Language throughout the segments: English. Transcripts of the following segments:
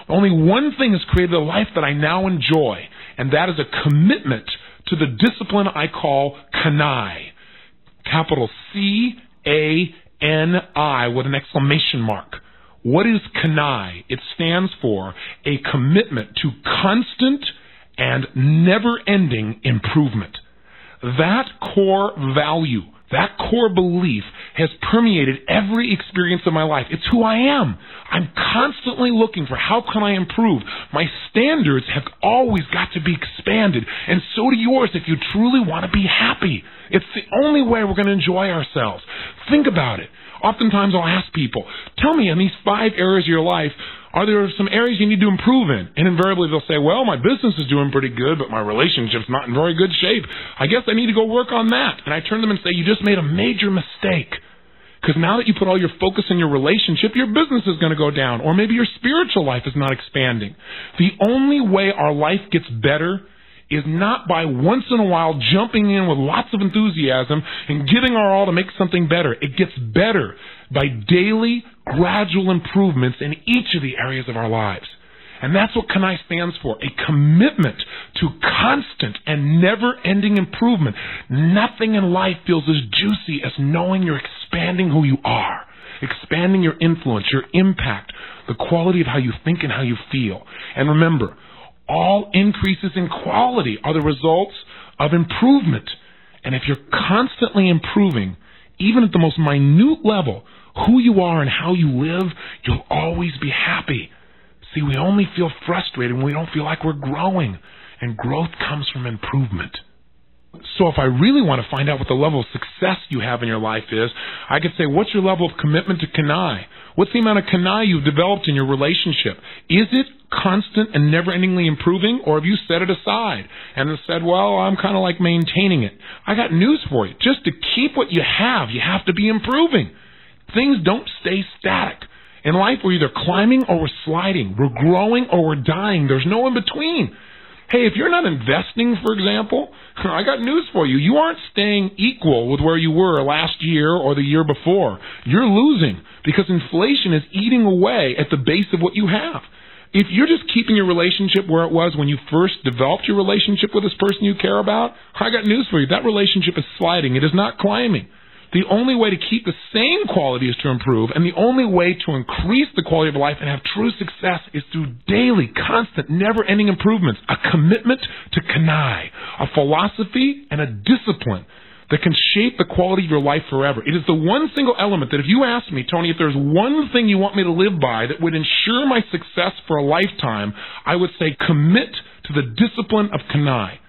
Only one thing has created a life that I now enjoy, and that is a commitment to the discipline I call Kanai. Capital C-A-N-I with an exclamation mark. What is Kanai? It stands for a commitment to constant and never-ending improvement. That core value, that core belief has permeated every experience of my life. It's who I am. I'm constantly looking for how can I improve. My standards have always got to be expanded, and so do yours if you truly want to be happy. It's the only way we're going to enjoy ourselves. Think about it. Oftentimes I'll ask people, tell me in these 5 areas of your life, are there some areas you need to improve in? And invariably they'll say, well, my business is doing pretty good, but my relationship's not in very good shape. I guess I need to go work on that. And I turn to them and say, you just made a major mistake. Because now that you put all your focus in your relationship, your business is going to go down. Or maybe your spiritual life is not expanding. The only way our life gets better is not by once in a while jumping in with lots of enthusiasm and giving our all to make something better. It gets better by daily, gradual improvements in each of the areas of our lives. And that's what Kanai stands for, a commitment to constant and never-ending improvement. Nothing in life feels as juicy as knowing you're expanding who you are, expanding your influence, your impact, the quality of how you think and how you feel. And remember, all increases in quality are the results of improvement. And if you're constantly improving, even at the most minute level, who you are and how you live, you'll always be happy. See, we only feel frustrated when we don't feel like we're growing. And growth comes from improvement. So if I really want to find out what the level of success you have in your life is, I could say, what's your level of commitment to Kanai? What's the amount of Kanai you've developed in your relationship? Is it constant and never-endingly improving, or have you set it aside and have said, well, I'm kind of like maintaining it? I got news for you. Just to keep what you have to be improving. Things don't stay static. In life, we're either climbing or we're sliding. We're growing or we're dying. There's no in between. Hey, if you're not investing, for example, I got news for you. You aren't staying equal with where you were last year or the year before. You're losing because inflation is eating away at the base of what you have. If you're just keeping your relationship where it was when you first developed your relationship with this person you care about, I got news for you. That relationship is sliding. It is not climbing. The only way to keep the same quality is to improve, and the only way to increase the quality of life and have true success is through daily, constant, never-ending improvements, a commitment to Kanai, a philosophy and a discipline that can shape the quality of your life forever. It is the one single element that if you ask me, Tony, if there's one thing you want me to live by that would ensure my success for a lifetime, I would say commit to the discipline of Kanai.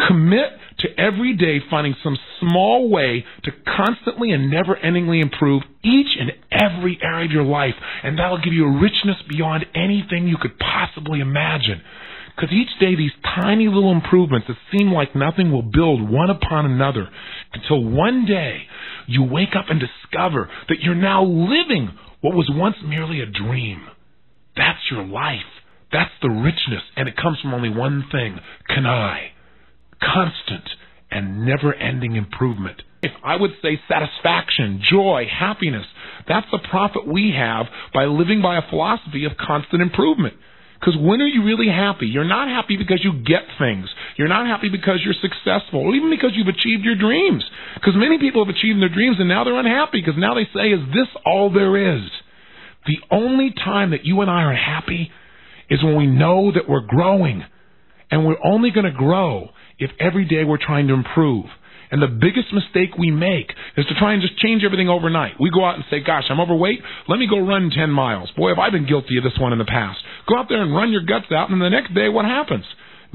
Commit to every day finding some small way to constantly and never-endingly improve each and every area of your life, and that'll give you a richness beyond anything you could possibly imagine. Because each day these tiny little improvements that seem like nothing will build one upon another until one day you wake up and discover that you're now living what was once merely a dream. That's your life. That's the richness, and it comes from only one thing, Kanai. Constant and never-ending improvement. If I would say satisfaction, joy, happiness, that's the profit we have by living by a philosophy of constant improvement. Because when are you really happy? You're not happy because you get things. You're not happy because you're successful, or even because you've achieved your dreams. Because many people have achieved their dreams and now they're unhappy because now they say, is this all there is? The only time that you and I are happy is when we know that we're growing. And we're only going to grow if every day we're trying to improve. And the biggest mistake we make is to try and just change everything overnight. We go out and say, gosh, I'm overweight. Let me go run 10 miles. Boy, have I been guilty of this one in the past. Go out there and run your guts out, and the next day what happens?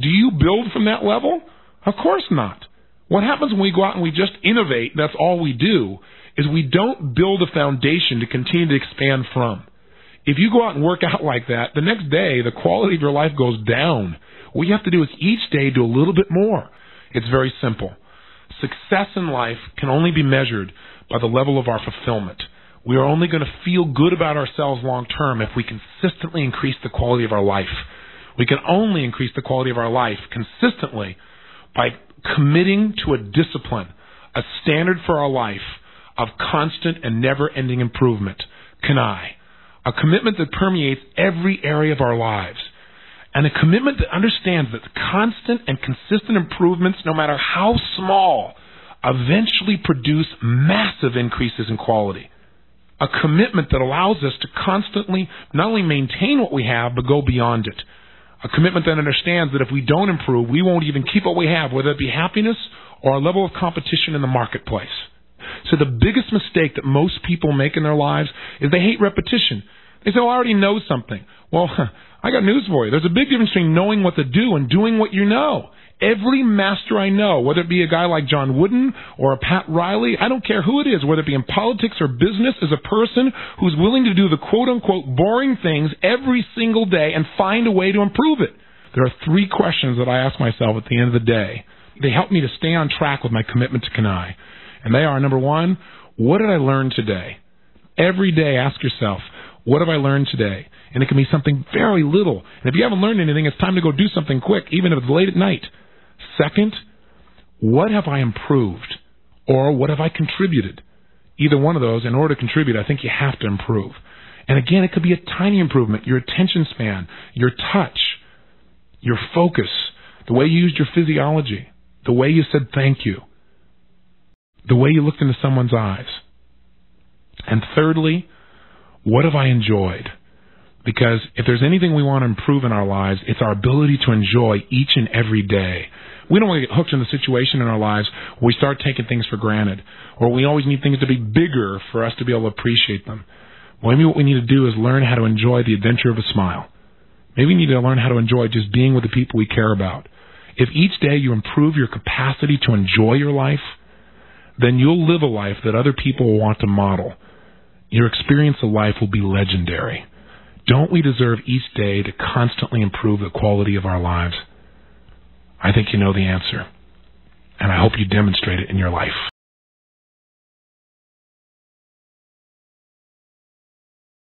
Do you build from that level? Of course not. What happens when we go out and we just innovate, that's all we do, is we don't build a foundation to continue to expand from. If you go out and work out like that, the next day the quality of your life goes down. What you have to do is each day do a little bit more. It's very simple. Success in life can only be measured by the level of our fulfillment. We are only going to feel good about ourselves long term if we consistently increase the quality of our life. We can only increase the quality of our life consistently by committing to a discipline, a standard for our life of constant and never-ending improvement. Kanai. a commitment that permeates every area of our lives, and a commitment that understands that constant and consistent improvements, no matter how small, eventually produce massive increases in quality. A commitment that allows us to constantly not only maintain what we have, but go beyond it. A commitment that understands that if we don't improve, we won't even keep what we have, whether it be happiness or a level of competition in the marketplace. So the biggest mistake that most people make in their lives is they hate repetition. They say, well, I already know something. Well, I got news for you. There's a big difference between knowing what to do and doing what you know. Every master I know, whether it be a guy like John Wooden or a Pat Riley, I don't care who it is, whether it be in politics or business, is a person who's willing to do the quote-unquote boring things every single day and find a way to improve it. There are 3 questions that I ask myself at the end of the day. They help me to stay on track with my commitment to Kenai. And they are, number 1, what did I learn today? Every day, ask yourself, what have I learned today? And it can be something very little. And if you haven't learned anything, it's time to go do something quick, even if it's late at night. Second, what have I improved? Or what have I contributed? Either one of those, in order to contribute, I think you have to improve. And again, it could be a tiny improvement. Your attention span, your touch, your focus, the way you used your physiology, the way you said thank you, the way you looked into someone's eyes. And thirdly, what have I enjoyed? Because if there's anything we want to improve in our lives, it's our ability to enjoy each and every day. We don't want to get hooked in the situation in our lives where we start taking things for granted, or we always need things to be bigger for us to be able to appreciate them. Well, maybe what we need to do is learn how to enjoy the adventure of a smile. Maybe we need to learn how to enjoy just being with the people we care about. If each day you improve your capacity to enjoy your life, then you'll live a life that other people will want to model. Your experience of life will be legendary. Don't we deserve each day to constantly improve the quality of our lives? I think you know the answer, and I hope you demonstrate it in your life.